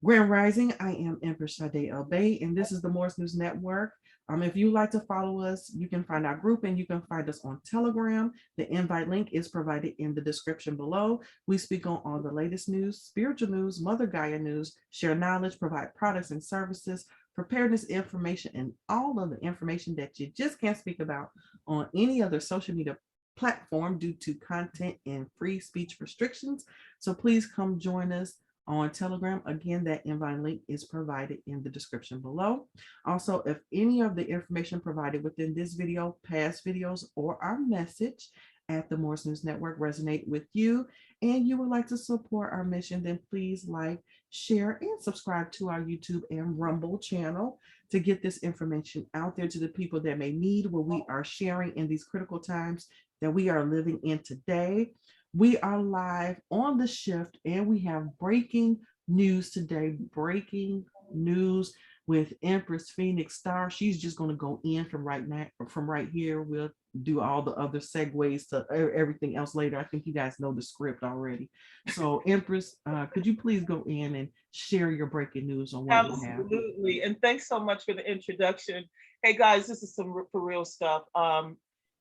Grand Rising, I am Empress Shaddai Bay, and this is the Morris News Network. If you'd like to follow us, you can find our group and you can find us on Telegram. The invite link is provided in the description below. We speak on all the latest news, spiritual news, Mother Gaia news, share knowledge, provide products and services, preparedness information, and all of the information that you just can't speak about on any other social media platform due to content and free speech restrictions. So please come join us on Telegram. Again, that invite link is provided in the description below. Also, if any of the information provided within this video, past videos, or our message at the Morris News Network resonate with you and you would like to support our mission, then please like, share, and subscribe to our YouTube and Rumble channel to get this information out there to the people that may need what we are sharing in these critical times that we are living in today. We are live on the shift and we have breaking news today. Breaking news with Empress Phoenix Star. She's just going to go in from right now, from right here. We'll do all the other segues to everything else later. I think you guys know the script already. So Empress, could you please go in and share your breaking news on what we have? Absolutely. And thanks so much for the introduction. Hey guys, this is some for real stuff.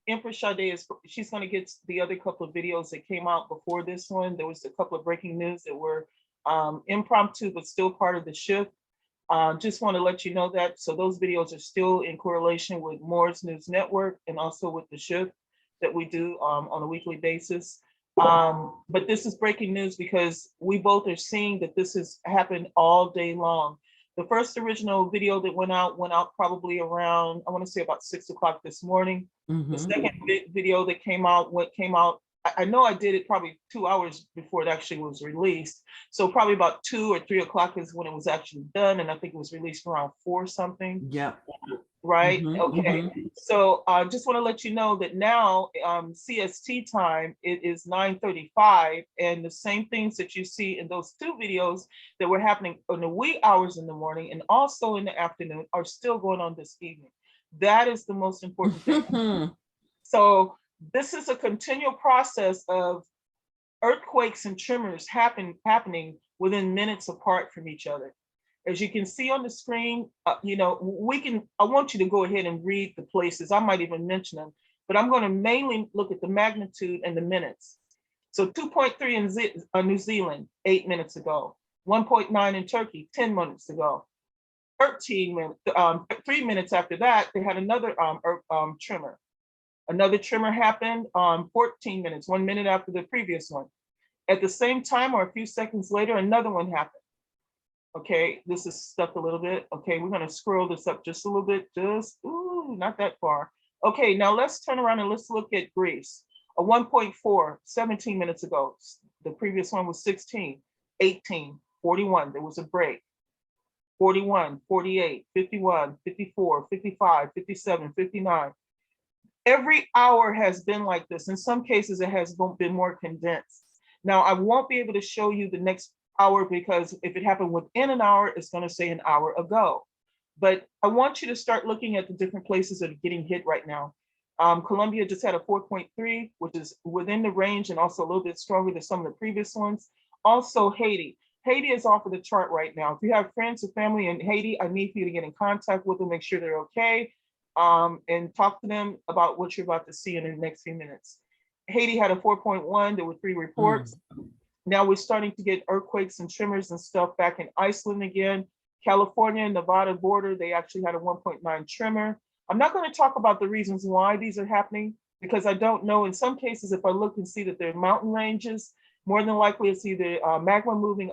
Empress Shaddai she's going to get the other couple of videos that came out before this one. There was a couple of breaking news that were impromptu, but still part of the shift. Just want to let you know that. So those videos are still in correlation with Morris News Network and also with the shift that we do on a weekly basis. But this is breaking news because we both are seeing that this has happened all day long. The first original video that went out probably around, I want to say about 6 o'clock this morning. The second video that came out, I know I did it probably 2 hours before it actually was released. So probably about 2 or 3 o'clock is when it was actually done. And I think it was released around 4 something. Yeah. Right. Okay. So I just want to let you know that now CST time, it is 9:35, and the same things that you see in those 2 videos that were happening in the wee hours in the morning and also in the afternoon are still going on this evening. That is the most important thing. So this is a continual process of earthquakes and tremors happening within minutes apart from each other. As you can see on the screen, I want you to go ahead and read the places. I might even mention them, but I'm going to mainly look at the magnitude and the minutes. So 2.3 in New Zealand, 8 minutes ago. 1.9 in Turkey, 10 minutes ago. 13 minutes, 3 minutes after that, they had another tremor. Another tremor happened 14 minutes, 1 minute after the previous one. At the same time, or a few seconds later, another one happened. Okay, this is stuck a little bit. Okay, we're going to scroll this up just a little bit, not that far. Okay, now let's turn around and let's look at Greece. A 1.4, 17 minutes ago. The previous one was 16, 18, 41. There was a break. 41, 48, 51, 54, 55, 57, 59. Every hour has been like this. In some cases, it has been more condensed. Now, I won't be able to show you the next hour because if it happened within an hour, it's going to say an hour ago. But I want you to start looking at the different places that are getting hit right now. Colombia just had a 4.3, which is within the range and also a little bit stronger than some of the previous ones. Also Haiti. Haiti is off of the chart right now. If you have friends or family in Haiti, I need for you to get in contact with them, make sure they're okay, and talk to them about what you're about to see in the next few minutes. Haiti had a 4.1. There were 3 reports. Now we're starting to get earthquakes and tremors and stuff back in Iceland again. California and Nevada border, they actually had a 1.9 tremor. I'm not going to talk about the reasons why these are happening because I don't know. In some cases, if I look and see that they're mountain ranges, more than likely it's either magma moving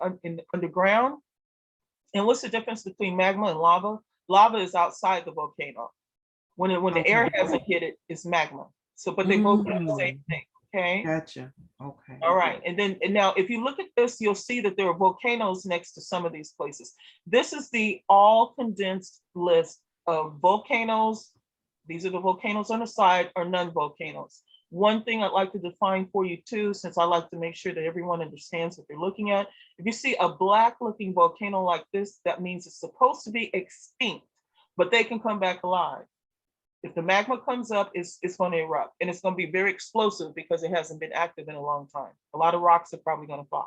underground. And what's the difference between magma and lava? Lava is outside the volcano. When the air hasn't hit it, it's magma. So, but they both do the same thing. Okay. Gotcha. Okay. All right. And now if you look at this, you'll see that there are volcanoes next to some of these places. This is the all condensed list of volcanoes. These are the volcanoes on the side or non-volcanoes. One thing I'd like to define for you too, since I like to make sure that everyone understands what they're looking at. If you see a black looking volcano like this, that means it's supposed to be extinct, but they can come back alive. If the magma comes up, it's going to erupt and it's going to be very explosive because it hasn't been active in a long time. A lot of rocks are probably going to fly.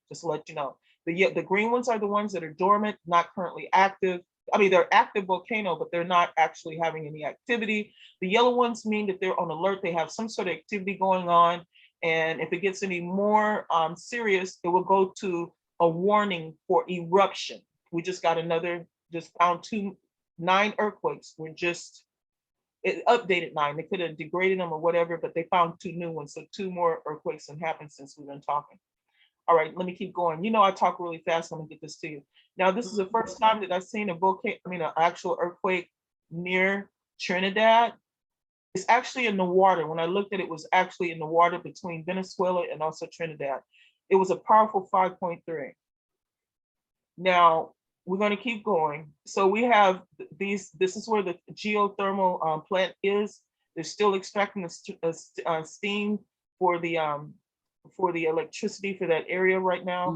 just to let you know. The green ones are the ones that are dormant, not currently active. I mean, they're active volcano, but they're not actually having any activity. The yellow ones mean that they're on alert. They have some sort of activity going on. And if it gets any more serious, it will go to a warning for eruption. We just got just found 9 earthquakes. It updated 9. They could have degraded them or whatever, but they found 2 new ones. So 2 more earthquakes have happened since we've been talking. All right, let me keep going. You know, I talk really fast. Let me get this to you. Now, this is the first time that I've seen an actual earthquake near Trinidad. It's actually in the water. When I looked at it, it was actually in the water between Venezuela and also Trinidad. It was a powerful 5.3. Now, we're going to keep going. So we have this is where the geothermal plant is. They're still extracting the steam for the electricity for that area right now.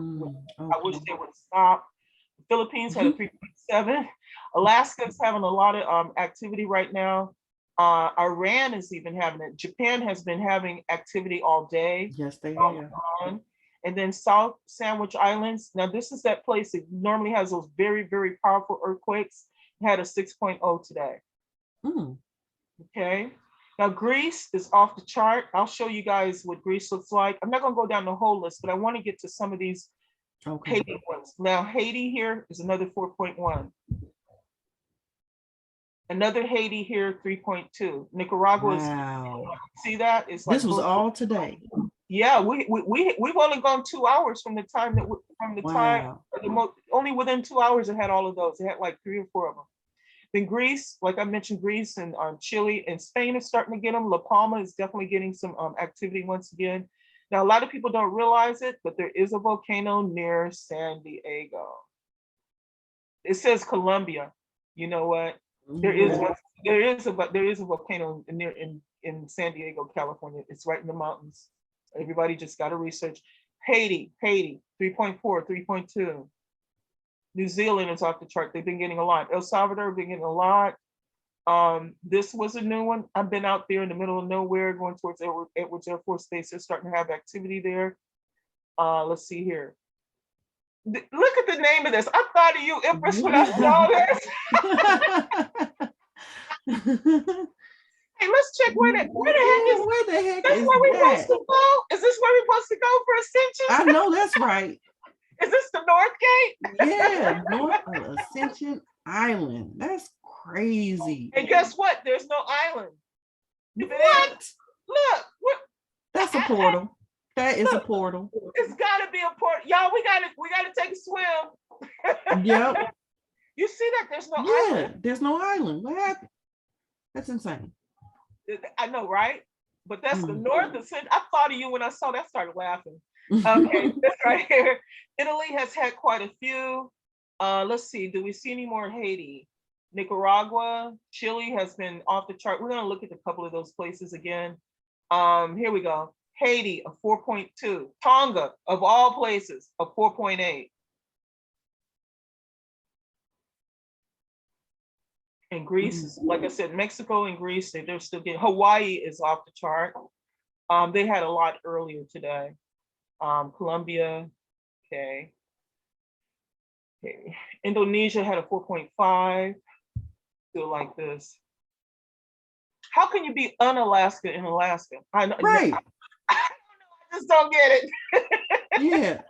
Okay. I wish they would stop. The Philippines had a 3.7. Alaska's having a lot of activity right now. Iran is even having it. Japan has been having activity all day. Yes, they have. And then South Sandwich Islands. Now, this is that place that normally has those very, very powerful earthquakes. It had a 6.0 today. Okay. Now, Greece is off the chart. I'll show you guys what Greece looks like. I'm not going to go down the whole list, but I want to get to some of these Haiti ones. Now, Haiti here is another 4.1. Another Haiti here, 3.2. Nicaragua is, see that? It's like this was all today. Yeah, we've only gone 2 hours from the time time, only within 2 hours it had all of those. It had like 3 or 4 of them. Then Greece, like I mentioned, Greece and Chile and Spain is starting to get them. La Palma is definitely getting some activity once again. Now, a lot of people don't realize it, but there is a volcano near San Diego. It says Colombia. You know what? There is a volcano in San Diego, California. It's right in the mountains. Everybody just got to research. Haiti, 3.4, 3.2. New Zealand is off the chart. They've been getting a lot. El Salvador been getting a lot. This was a new one. I've been out there in the middle of nowhere going towards Edwards Air Force Base. They're starting to have activity there. Let's see here. Look at the name of this. I thought of you, Empress, when I saw this. Hey, let's check where the heck is where we supposed to go? Is this where we're supposed to go for Ascension? I know that's right. Is this the North Gate? Yeah, North Ascension Island. That's crazy. And guess what? There's no island. What? Look, that's a portal. That is a portal. It's gotta be a portal. Y'all, we gotta take a swim. Yep. You see that there's no island? There's no island. What happened? That's insane. I know, right? But that's the North Ascension. I thought of you when I saw that, started laughing. Okay, this right here. Italy has had quite a few. Let's see, do we see any more Haiti? Nicaragua, Chile has been off the chart. We're gonna look at a couple of those places again. Here we go. Haiti, a 4.2. Tonga, of all places, a 4.8. And Greece, like I said, Mexico and Greece, they're still getting. Hawaii is off the chart. They had a lot earlier today. Colombia, okay. Indonesia had a 4.5. Still like this. How can you be un-Alaska in Alaska? I know, right. I just don't get it. Yeah.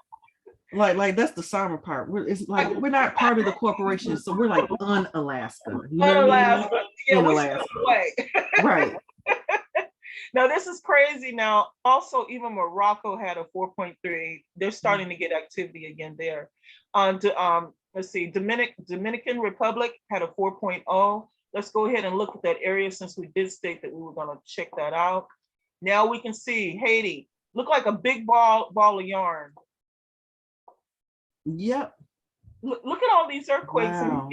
Like that's the summer part. It's like we're not part of the corporation, so we're like un-Alaska. You know what I mean? Yeah, in Alaska. Right. Now this is crazy. Now, also even Morocco had a 4.3. They're starting to get activity again there. Let's see, Dominican Republic had a 4.0. Let's go ahead and look at that area since we did state that we were going to check that out. Now we can see Haiti. Look like a big ball of yarn. Yep. Look at all these earthquakes. Wow.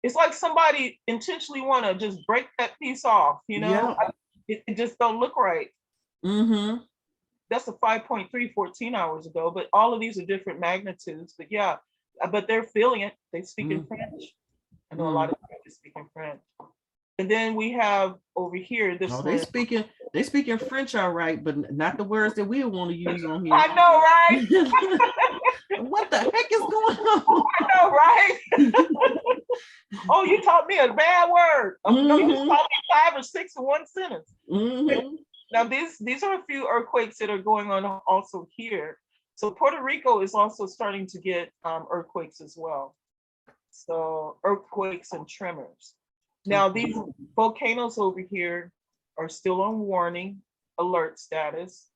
It's like somebody intentionally want to just break that piece off, you know? Yep. It just don't look right. Mm-hmm. That's a 5.3 14 hours ago, but all of these are different magnitudes. But yeah, but they're feeling it. They speak in French. I know a lot of people speak in French. And then we have over here this they They speak in French, all right, but not the words that we want to use on here. I know, right? What the heck is going on? I know, right? Oh, you taught me a bad word. No, you just taught me 5 or 6 in one sentence. Now, these are a few earthquakes that are going on also here. So Puerto Rico is also starting to get earthquakes as well. So earthquakes and tremors. Now, these volcanoes over here are still on warning alert status.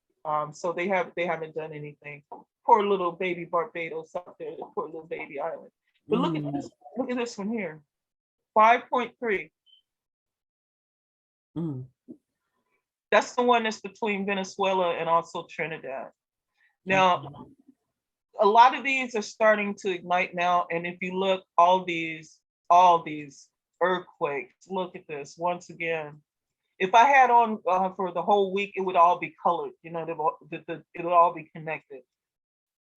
So they haven't done anything. Poor little baby Barbados out there, poor little baby island. But look at this one here, 5.3. That's the one that's between Venezuela and also Trinidad. Now, a lot of these are starting to ignite now. And if you look, all these earthquakes, look at this once again. If I had on for the whole week, it would all be colored, you know, it would all be connected.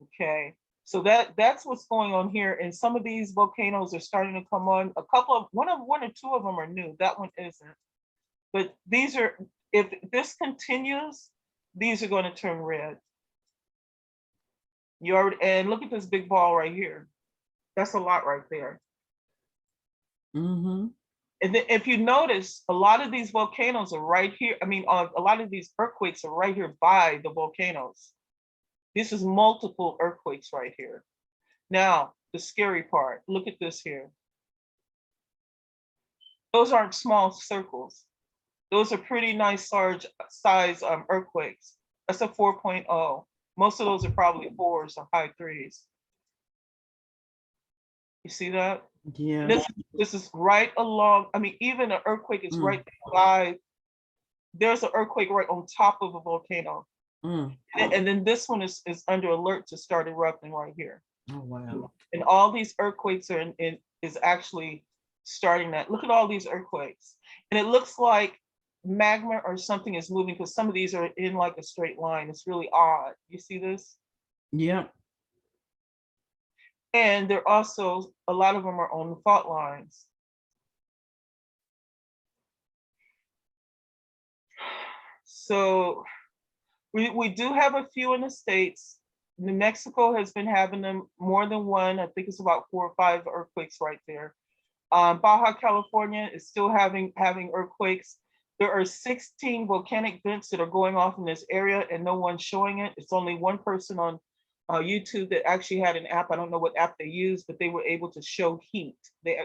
Okay, so that's what's going on here. And some of these volcanoes are starting to come on. One or two of them are new. That one isn't. But these are, if this continues, these are going to turn red. You already, and look at this big ball right here. That's a lot right there. And then if you notice, a lot of these volcanoes are right here. I mean, a lot of these earthquakes are right here by the volcanoes. This is multiple earthquakes right here. Now, the scary part, look at this here. Those aren't small circles. Those are pretty nice large size earthquakes. That's a 4.0. Most of those are probably 4s or high 3s. You see that? Yeah. This is right along. I mean, even an earthquake is right by. There's an earthquake right on top of a volcano. And then this one is under alert to start erupting right here. Oh, wow. And all these earthquakes are is actually starting that. Look at all these earthquakes. And it looks like magma or something is moving, because some of these are in like a straight line. It's really odd. You see this? Yeah. And they're also, a lot of them are on the fault lines. So we do have a few in the States. New Mexico has been having them more than one. I think it's about 4 or 5 earthquakes right there. Baja California is still having earthquakes. There are 16 volcanic vents that are going off in this area, and no one's showing it. It's only one person on YouTube that actually had an app. I don't know what app they used, but they were able to show heat.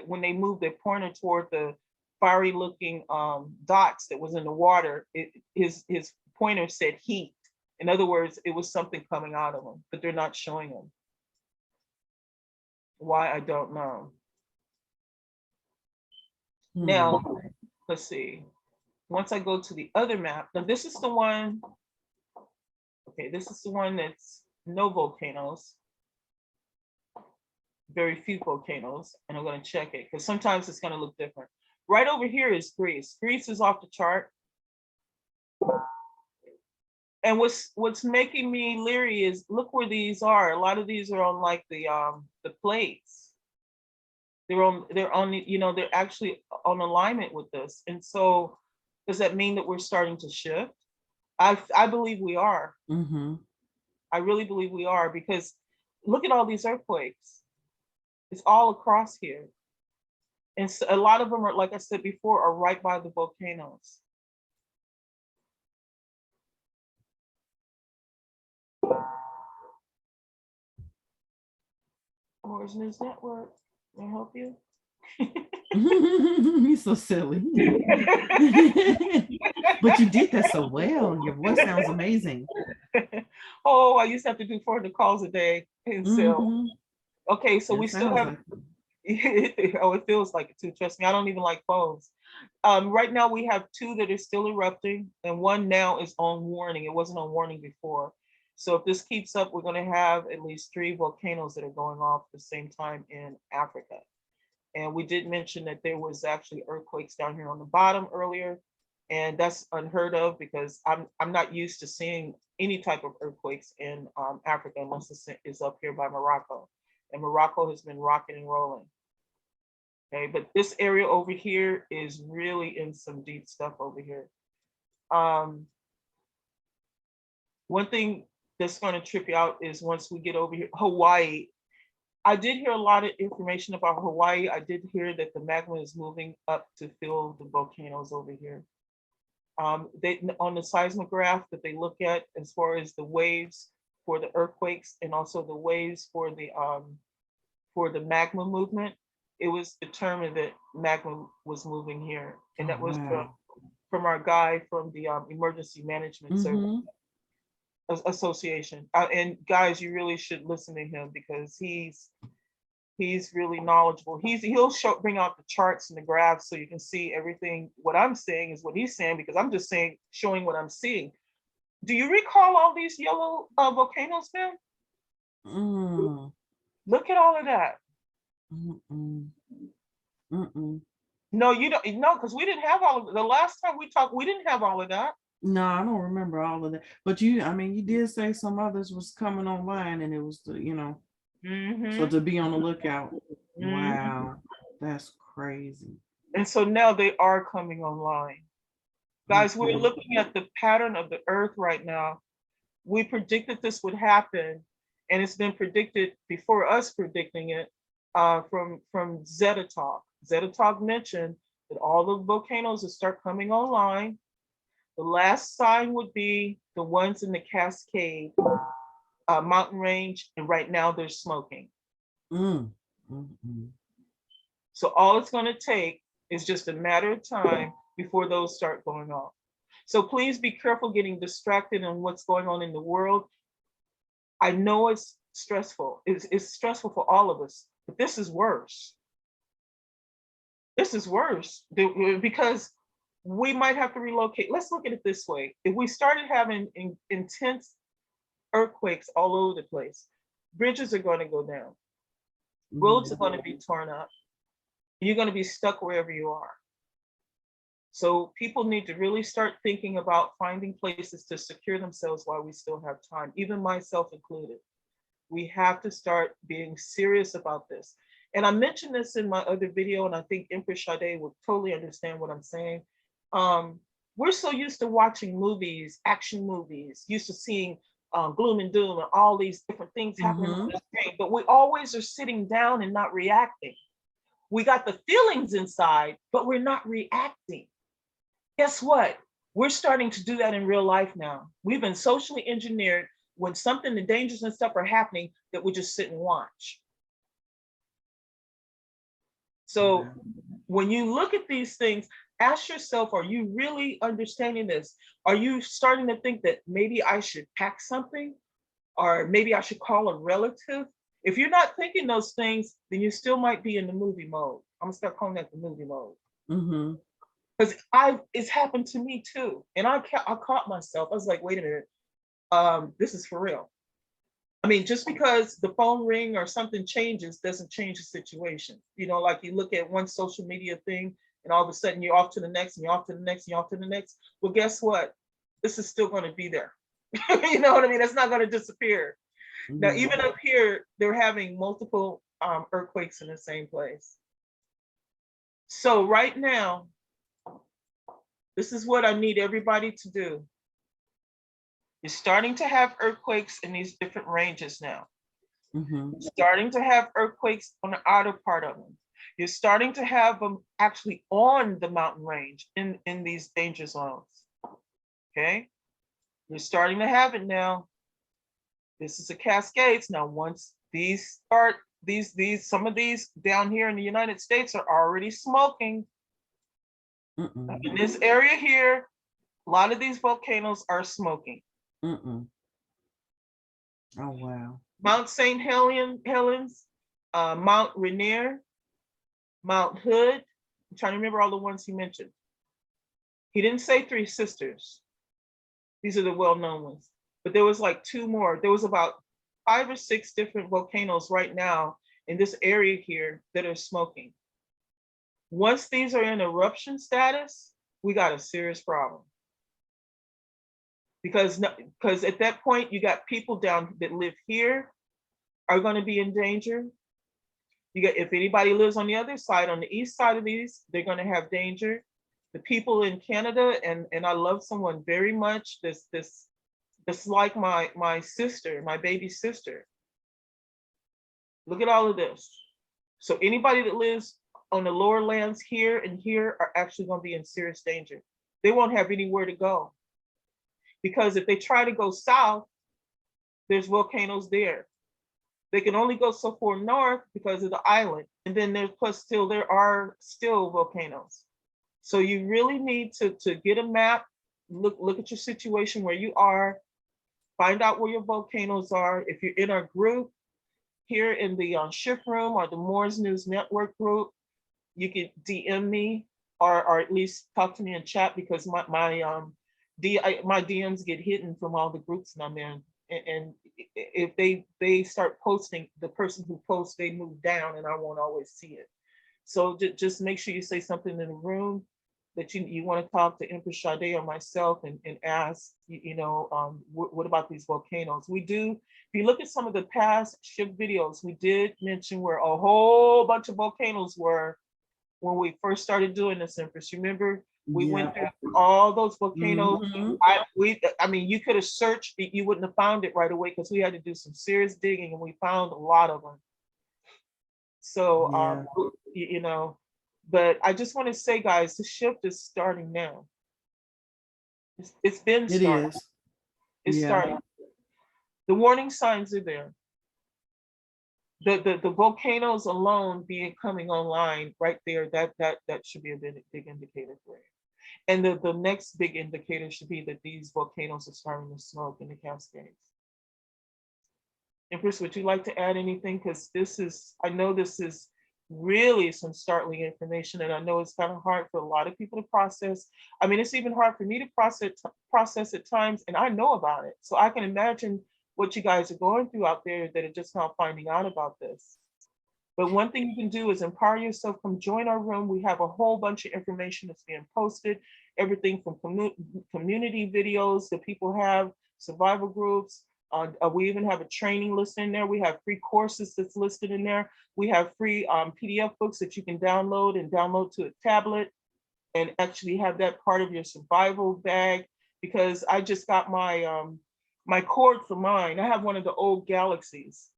When they moved their pointer toward the fiery looking dots that was in the water, his pointer said heat. In other words, it was something coming out of them, but they're not showing them. Why, I don't know. Now, let's see. Once I go to the other map, now this is the one, okay, this is the one that's no volcanoes, very few volcanoes, and I'm going to check it because sometimes it's going to look different. Right over here is Greece. Greece is off the chart. And what's making me leery is look where these are. A lot of these are on like the plates. They're on you know, they're actually on alignment with this. And so does that mean that we're starting to shift? I believe we are. I really believe we are, because look at all these earthquakes. It's all across here. And so a lot of them are, like I said before, are right by the volcanoes. Moore's News Network, can I help you? You're so silly. But you did that so well. Your voice sounds amazing. Oh, I used to have to do 400 calls a day. And so, okay, so we still have, oh, it feels like it too. Trust me, I don't even like phones. Right now we have 2 that are still erupting, and 1 now is on warning. It wasn't on warning before. So if this keeps up, we're going to have at least 3 volcanoes that are going off at the same time in Africa. And we did mention that there was actually earthquakes down here on the bottom earlier, and that's unheard of because I'm not used to seeing any type of earthquakes in Africa unless it's up here by Morocco. And Morocco has been rocking and rolling. Okay, but this area over here is really in some deep stuff over here. Um, one thing that's going to trip you out is once we get over here, Hawaii. I did hear a lot of information about Hawaii. I did hear that the magma is moving up to fill the volcanoes over here. They on the seismograph that they look at as far as the waves for the earthquakes and also the waves for the magma movement, it was determined that magma was moving here, and that was Wow. from our guy from the Emergency Management Service Mm-hmm. Association. And guys, you really should listen to him because he's really knowledgeable. He'll bring out the charts and the graphs so you can see everything. What I'm saying is what he's saying because I'm just showing what I'm seeing. Do you recall all these yellow volcanoes, man? Mm. Look at all of that. Mm-mm. Mm-mm. No, you don't. No, because we didn't have all of it. The last time we talked, we didn't have all of that. No, I don't remember all of that. But I mean, you did say some others was coming online and it was so Mm-hmm. to be on the lookout. Mm-hmm. Wow. That's crazy. And so now they are coming online. Guys, we're Mm-mm. looking at the pattern of the earth right now. We predicted this would happen, and it's been predicted before us predicting it from Zeta Talk. Zeta Talk mentioned that all the volcanoes will start coming online. The last sign would be the ones in the Cascade mountain range, and right now they're smoking. Mm. Mm-mm. So all it's going to take is just a matter of time before those start going off. So please be careful getting distracted on what's going on in the world. I know it's stressful. It's stressful for all of us, but this is worse. This is worse because we might have to relocate. Let's look at it this way. If we started having intense earthquakes all over the place, bridges are going to go down, roads are going to be torn up, you're going to be stuck wherever you are. So people need to really start thinking about finding places to secure themselves while we still have time, even myself included. We have to start being serious about this. And I mentioned this in my other video, and I think Empress Shaddai would totally understand what I'm saying. We're so used to watching movies, action movies, used to seeing gloom and doom and all these different things happening on the screen, but we always are sitting down and not reacting. We got the feelings inside, but we're not reacting. Guess what? We're starting to do that in real life now. We've been socially engineered when something, the dangers and stuff are happening, that we just sit and watch. So when you look at these things, ask yourself, are you really understanding this? Are you starting to think that maybe I should pack something? Or maybe I should call a relative? If you're not thinking those things, then you still might be in the movie mode. I'm gonna start calling that the movie mode. Mm-hmm. Because it's happened to me too. And I caught myself. I was like, wait a minute, this is for real. I mean, just because the phone ring or something changes doesn't change the situation. You know, like you look at one social media thing and all of a sudden you're off to the next and you're off to the next and you're off to the next. Well, guess what? This is still going to be there. You know what I mean? It's not going to disappear. Mm-hmm. Now, even up here, they're having multiple earthquakes in the same place. So right now, this is what I need everybody to do. You're starting to have earthquakes in these different ranges now. Mm-hmm. You're starting to have earthquakes on the outer part of them. You're starting to have them actually on the mountain range in these danger zones. Okay? You're starting to have it now. This is the Cascades. Now, once these start, some of these down here in the United States are already smoking. In this area here, a lot of these volcanoes are smoking. Oh, wow. Mount St. Helens, Mount Rainier, Mount Hood. I'm trying to remember all the ones he mentioned. He didn't say Three Sisters. These are the well-known ones. But there was like two more. There was about 5 or 6 different volcanoes right now in this area here that are smoking. Once these are in eruption status, we got a serious problem. Because at that point, you got people down that live here are going to be in danger. You got, if anybody lives on the other side, on the east side of these, they're going to have danger. The people in Canada, and I love someone very much. This like my sister, my baby sister. Look at all of this. So anybody that lives on the lower lands here and here are actually going to be in serious danger. They won't have anywhere to go, because if they try to go south, there's volcanoes there. They can only go so far north because of the island. And then there are still volcanoes. So you really need to get a map, look at your situation where you are, find out where your volcanoes are. If you're in our group here in the shift room or the Moors News Network group, you can DM me or at least talk to me in chat, because my DMs get hidden from all the groups that I'm in. And if they start posting, the person who posts, they move down and I won't always see it. So just make sure you say something in the room that you want to talk to Empress Shaddai or myself and ask, what about these volcanoes? We do, if you look at some of the past ship videos, we did mention where a whole bunch of volcanoes were when we first started doing this, Empress. Remember? We went through all those volcanoes. I mean, you could have searched, you wouldn't have found it right away, because we had to do some serious digging, and we found a lot of them. So, but I just want to say, guys, the shift is starting now. It's been starting. It's starting. The warning signs are there. The volcanoes alone coming online right there, that should be a big indicator for you. And the next big indicator should be that these volcanoes are starting to smoke in the Cascades. Empress, would you like to add anything? Because I know this is really some startling information, and I know it's kind of hard for a lot of people to process. I mean, it's even hard for me to process at times, and I know about it. So I can imagine what you guys are going through out there that are just now finding out about this. But one thing you can do is empower yourself. Come join our room. We have a whole bunch of information that's being posted, everything from community videos that people have, survival groups. We even have a training listed in there. We have free courses that's listed in there. We have free PDF books that you can download to a tablet and actually have that part of your survival bag. Because I just got my cord for mine. I have one of the old Galaxies,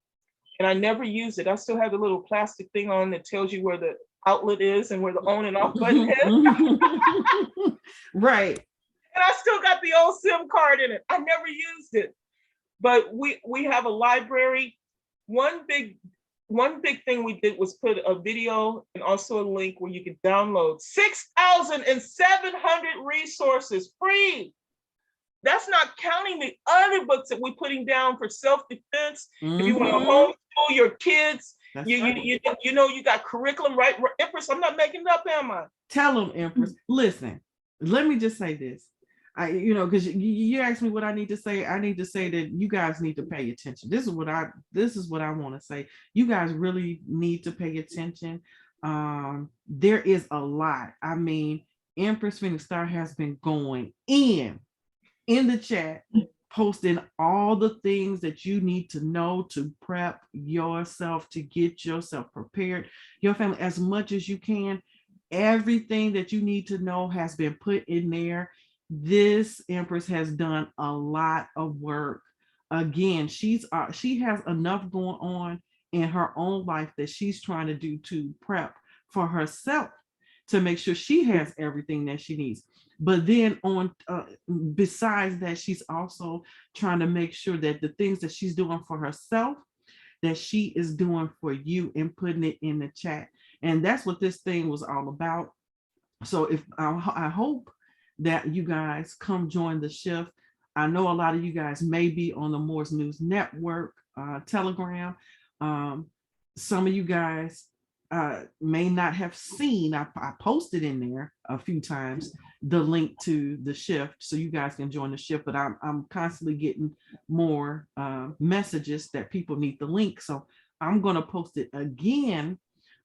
and I never use it. I still have the little plastic thing on that tells you where the outlet is and where the on and off button is. Right. And I still got the old SIM card in it. I never used it. But we have a library. One big thing we did was put a video and also a link where you can download 6,700 resources free. That's not counting the other books that we're putting down for self-defense. If you want to homeschool your kids, you got curriculum, right? Empress, I'm not making it up, am I? Tell them, Empress. Listen, let me just say this. Because you asked me what I need to say. I need to say that you guys need to pay attention. This is what I want to say. You guys really need to pay attention. There is a lot. I mean, Empress Phoenix Star has been going in the chat, posting all the things that you need to know to prep yourself, to get yourself prepared, your family, as much as you can. Everything that you need to know has been put in there. This Empress has done a lot of work. Again, she has enough going on in her own life that she's trying to do to prep for herself, to make sure she has everything that she needs. But then besides that, she's also trying to make sure that the things that she's doing for herself, that she is doing for you, and putting it in the chat. And that's what this thing was all about. So I hope that you guys come join the shift. I know a lot of you guys may be on the Moors News Network Telegram. Some of you guys may not have seen, I posted in there a few times the link to the shift, so you guys can join the shift. But I'm constantly getting more messages that people need the link, so I'm going to post it again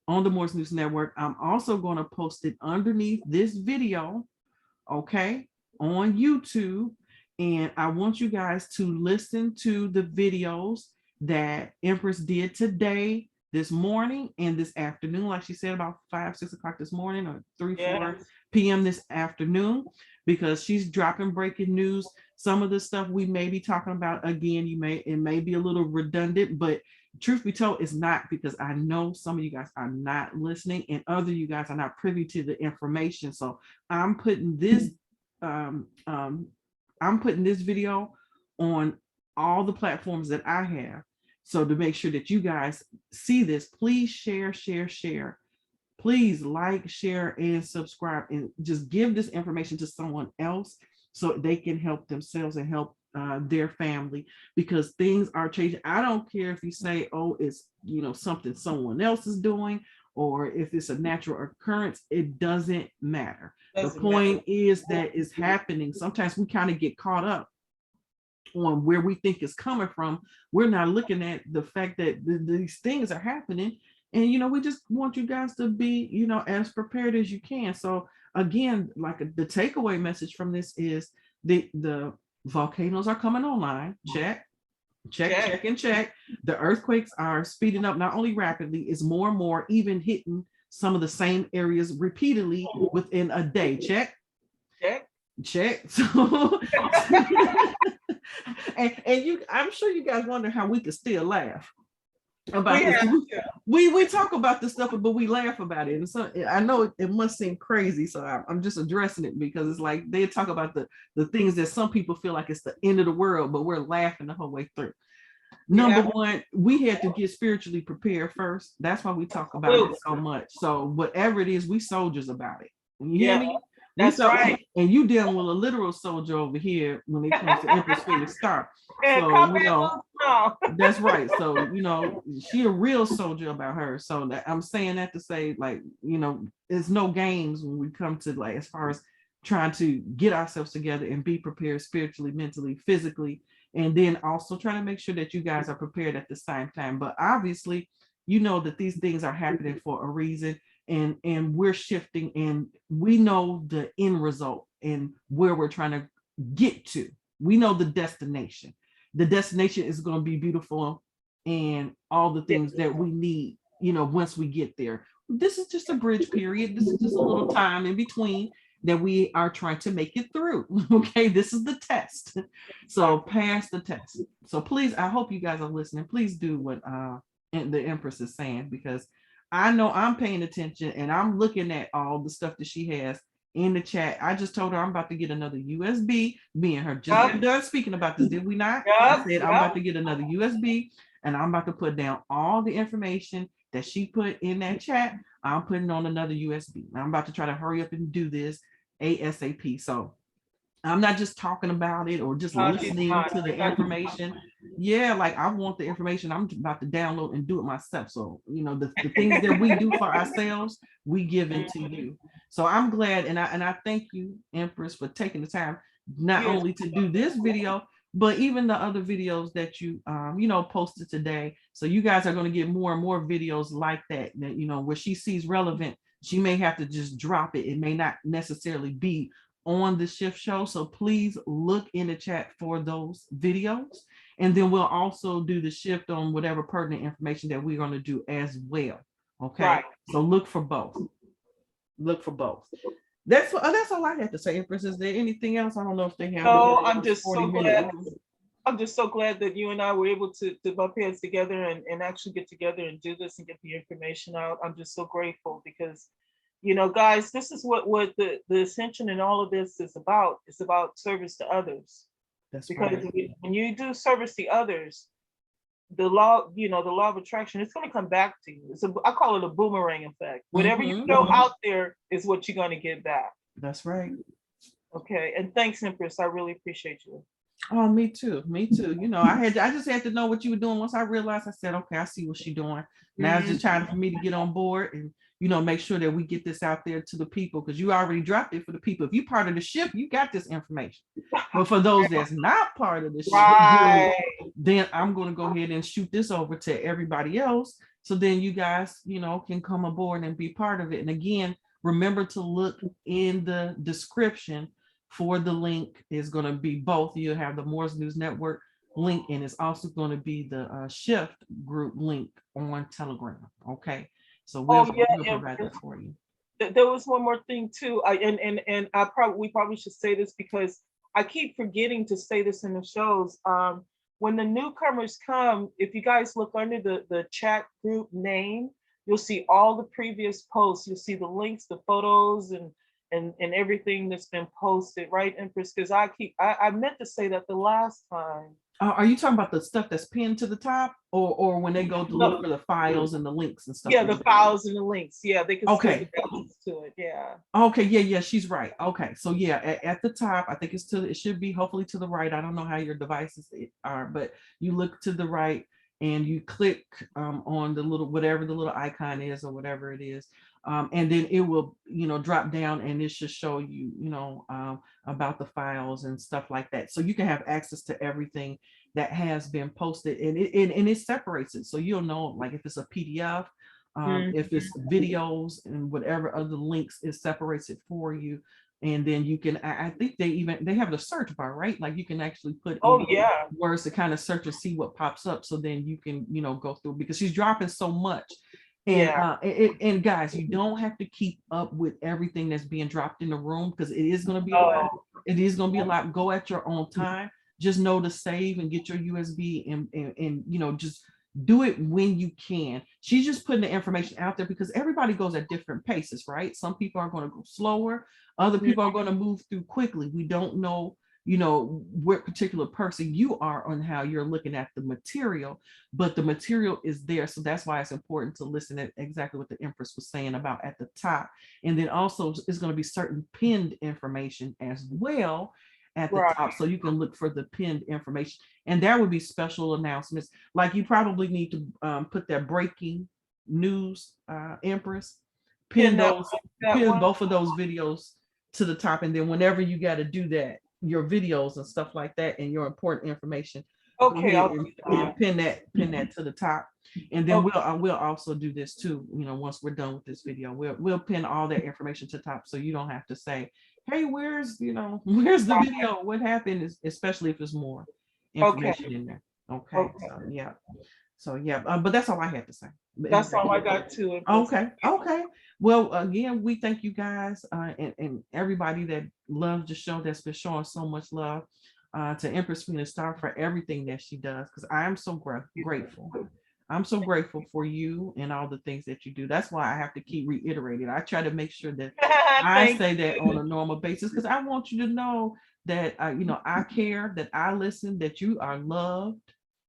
on the Moors News Network. I'm also going to post it underneath this video, okay, on YouTube. And I want you guys to listen to the videos that Empress did today, this morning, and this afternoon, like she said, about 5-6 o'clock this morning, or 3-4 p.m. this afternoon, because she's dropping breaking news. Some of the stuff we may be talking about, again, it may be a little redundant, but truth be told, it's not, because I know some of you guys are not listening and other you guys are not privy to the information. So I'm putting this um, um, I'm putting this video on all the platforms that I have. So to make sure that you guys see this, please share, share, share. Please like, share, and subscribe, and just give this information to someone else so they can help themselves and help their family, because things are changing. I don't care if you say, oh, it's something someone else is doing, or if it's a natural occurrence. It doesn't matter. The point is that it's happening. Sometimes we kind of get caught up on where we think it's coming from. We're not looking at the fact that these things are happening. And we just want you guys to be as prepared as you can. So again, like the takeaway message from this is the volcanoes are coming online. Check. The earthquakes are speeding up, not only rapidly, it's more and more, even hitting some of the same areas repeatedly within a day. Check. So and I'm sure you guys wonder how we could still laugh about this. We talk about this stuff, but we laugh about it. And so I know it must seem crazy, so I'm just addressing it, because it's like they talk about the things that some people feel like it's the end of the world, but we're laughing the whole way through. Number one, we had to get spiritually prepared first. That's why we talk about it so much. So whatever it is, we soldiers about it. You hear me? That's right. And you dealing with a literal soldier over here when it comes to Empress Phoenix Star. So that's right. So she a real soldier about her. So that I'm saying that to say, like, there's no games when we come to, like, as far as trying to get ourselves together and be prepared spiritually, mentally, physically, and then also trying to make sure that you guys are prepared at the same time. But obviously, that these things are happening for a reason, and we're shifting, and we know the end result and where we're trying to get to. We know the destination. The destination is going to be beautiful, and all the things that we need, once we get there. This is just a bridge period. This is just a little time in between that we are trying to make it through. Okay, this is the test. So pass the test. So please, I hope you guys are listening. Please do what the Empress is saying, because I know I'm paying attention and I'm looking at all the stuff that she has in the chat. I just told her I'm about to get another USB. Me and her just got done speaking about this, did we not? I said I'm about to get another USB, and I'm about to put down all the information that she put in that chat. I'm putting on another USB. I'm about to try to hurry up and do this ASAP. So I'm not just talking about it or just listening to the information. Yeah, like I want the information. I'm about to download and do it myself. So, the things that we do for ourselves, we give into you. So I'm glad, and I thank you, Empress, for taking the time not only to do this video, but even the other videos that you posted today. So you guys are going to get more and more videos like that, where she sees relevant. She may have to just drop it. It may not necessarily be on the shift show. So please look in the chat for those videos. And then we'll also do the shift on whatever pertinent information that we're going to do as well. Okay. Right. So look for both. That's all I have to say, Empress. Is there anything else? I don't know if they have. No, I'm just so glad. I'm just so glad that you and I were able to bump heads together and actually get together and do this and get the information out. I'm just so grateful, because guys, this is what the ascension and all of this is about. It's about service to others. That's because right. When you do service to others, the law of attraction, it's going to come back to you. I call it a boomerang effect. Whatever you throw out there is what you're going to get back. That's right. Okay. And thanks, Empress. I really appreciate you. Oh, me too. I just had to know what you were doing. Once I realized, I said, okay, I see what she's doing. Now it's just time for me to get on board and make sure that we get this out there to the people, because you already dropped it for the people. If you're part of the ship, you got this information. But for those that's not part of the ship, then I'm going to go ahead and shoot this over to everybody else. So then you guys, can come aboard and be part of it. And again, remember to look in the description for the link. Is going to be both. You'll have the Moors News Network link, and it's also going to be the Shift group link on Telegram. Okay. So we'll provide that for you. There was one more thing too. And we probably should say this because I keep forgetting to say this in the shows. When the newcomers come, if you guys look under the chat group name, you'll see all the previous posts. You'll see the links, the photos, and everything that's been posted, right, Empress? Because I meant to say that the last time. Are you talking about the stuff that's pinned to the top, or when they go to look No, for the files and the links and stuff? yeah, the files and the links. Yeah, they can still Okay. get access to it. Yeah. Okay, yeah, she's right. Okay, so yeah, at the top, I think it should be hopefully to the right. I don't know how your devices are, but you look to the right and you click on the little, whatever the little icon is or whatever it is. And then it will, drop down and it should show you, about the files and stuff like that. So you can have access to everything that has been posted, and it separates it. So you'll know, like, if it's a PDF, if it's videos and whatever other links, it separates it for you. And then you can, I think they have the search bar, right? Like you can actually put Oh in yeah. words to kind of search and see what pops up. So then you can, go through, because she's dropping so much. And Yeah. and guys, you don't have to keep up with everything that's being dropped in the room, because it is going to be a lot. Oh, It is going to be a lot. Go at your own time. Just know to save and get your USB, and just do it when you can. She's just putting the information out there because everybody goes at different paces, right? Some people are going to go slower. Other people are going to move through quickly. We don't know, what particular person you are on how you're looking at the material, but the material is there. So that's why it's important to listen at exactly what the Empress was saying about at the top. And then also it's going to be certain pinned information as well at the right. top, so you can look for the pinned information. And there would be special announcements, like you probably need to put that breaking news, Empress, Pin pin that those, that pin one. both of those videos to the top. And then whenever you got to do that, your videos and stuff like that and your important information, go Okay, ahead I'll do and that. pin that to the top. And then Okay. we'll also do this too, once we're done with this video, we'll pin all that information to the top, so you don't have to say, hey, where's where's the video, what happened, especially if there's more Okay. information in there. Okay, Okay. so yeah, but that's all I had to say. That's all I got too, Empress. Okay. Well, again, we thank you guys, and everybody that loves the show, that's been showing so much love, to Empress Phoenix Star for everything that she does, because I am so grateful. I'm so grateful for you and all the things that you do. That's why I have to keep reiterating. I try to make sure that I Thank say that on you. a normal basis, because I want you to know that I care, that I listen, that you are loved.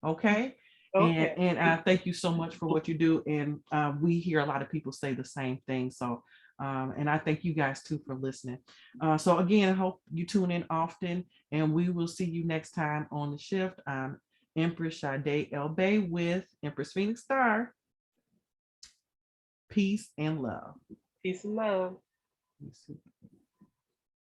Okay. And Okay. and I thank you so much for what you do. And we hear a lot of people say the same thing. So and I thank you guys too for listening. So again, I hope you tune in often, and we will see you next time on the shift. Empress Shaddai El Bay with Empress Phoenix Star. Peace and love. Peace and love. Let me see.